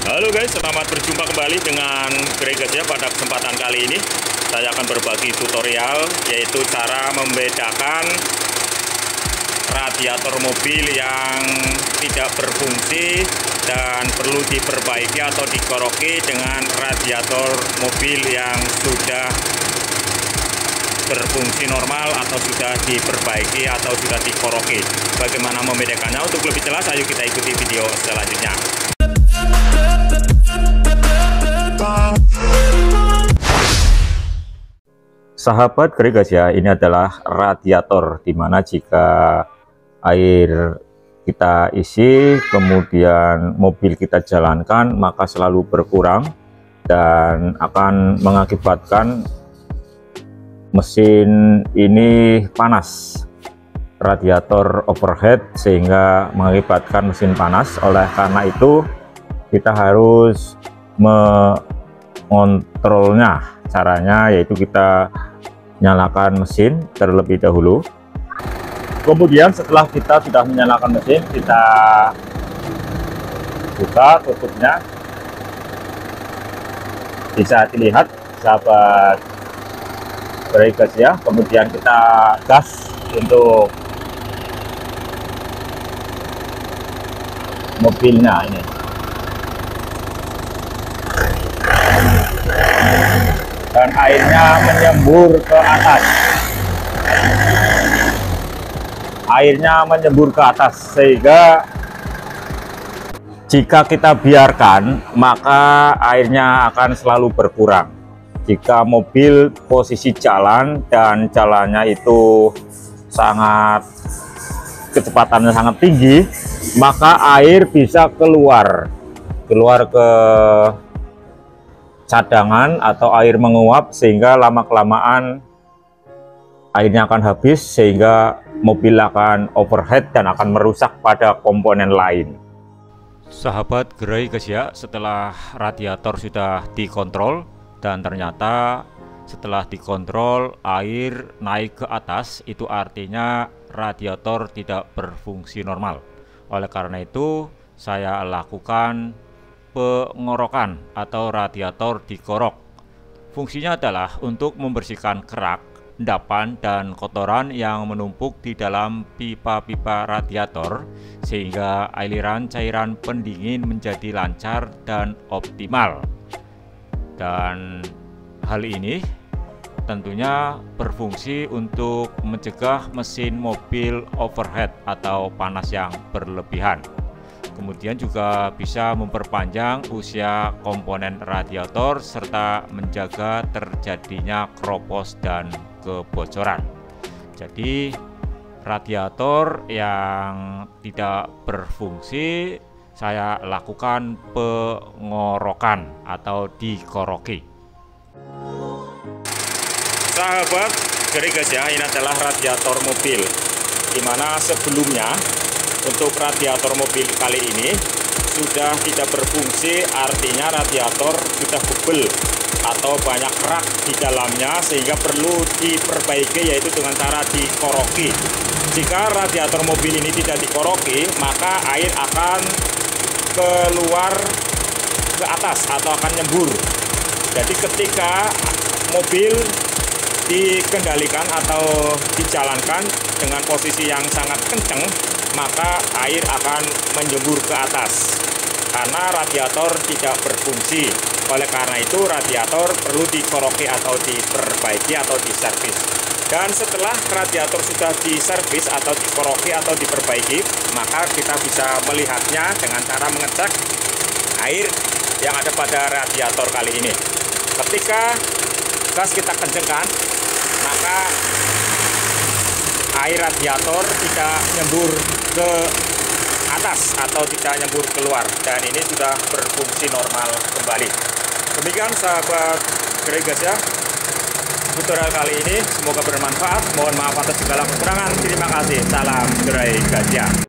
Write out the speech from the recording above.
Halo guys, selamat berjumpa kembali dengan Gregas ya. Pada kesempatan kali ini saya akan berbagi tutorial, yaitu cara membedakan radiator mobil yang tidak berfungsi dan perlu diperbaiki atau dikoroki dengan radiator mobil yang sudah berfungsi normal atau sudah diperbaiki atau sudah dikoroki. Bagaimana membedakannya? Untuk lebih jelas, ayo kita ikuti video selanjutnya. Sahabat Gregas ya, ini adalah radiator, dimana jika air kita isi kemudian mobil kita jalankan maka selalu berkurang dan akan mengakibatkan mesin ini panas, radiator overheat, sehingga mengakibatkan mesin panas. Oleh karena itu kita harus mengontrolnya. Caranya yaitu kita nyalakan mesin terlebih dahulu, kemudian setelah kita sudah menyalakan mesin, kita buka tutupnya. Bisa dilihat sahabat Gregas ya, kemudian kita gas untuk mobilnya ini. Dan airnya menyembur ke atas. Airnya menyembur ke atas, sehingga jika kita biarkan maka airnya akan selalu berkurang. Jika mobil posisi jalan dan jalannya itu kecepatannya sangat tinggi, maka air bisa keluar ke cadangan atau air menguap, sehingga lama-kelamaan airnya akan habis, sehingga mobil akan overheat dan akan merusak pada komponen lain. Sahabat Gregas ya, setelah radiator sudah dikontrol dan ternyata setelah dikontrol air naik ke atas, itu artinya radiator tidak berfungsi normal. Oleh karena itu saya lakukan pengorokan atau radiator dikorok. Fungsinya adalah untuk membersihkan kerak, endapan, dan kotoran yang menumpuk di dalam pipa-pipa radiator, sehingga aliran cairan pendingin menjadi lancar dan optimal. Dan hal ini tentunya berfungsi untuk mencegah mesin mobil overheat atau panas yang berlebihan. Kemudian juga bisa memperpanjang usia komponen radiator serta menjaga terjadinya kropos dan kebocoran. Jadi radiator yang tidak berfungsi saya lakukan pengorokan atau dikoroki. Sahabat Gregas ya, ini adalah radiator mobil, dimana sebelumnya untuk radiator mobil kali ini sudah tidak berfungsi, artinya radiator sudah bebel atau banyak kerak di dalamnya, sehingga perlu diperbaiki, yaitu dengan cara dikoroki. Jika radiator mobil ini tidak dikoroki, maka air akan keluar ke atas atau akan nyembur. Jadi ketika mobil dikendalikan atau dijalankan dengan posisi yang sangat kencang, maka air akan menyembur ke atas karena radiator tidak berfungsi. Oleh karena itu radiator perlu dikoroki atau diperbaiki atau diservis. Dan setelah radiator sudah diservis atau dikoroki atau diperbaiki, maka kita bisa melihatnya dengan cara mengecek air yang ada pada radiator kali ini. Ketika gas kita kencengkan, maka air radiator tidak nyembur ke atas atau tidak nyembur keluar, dan ini sudah berfungsi normal kembali. Demikian sahabat Gregas ya, tutorial kali ini semoga bermanfaat. Mohon maaf atas segala kekurangan. Terima kasih. Salam Gregas ya.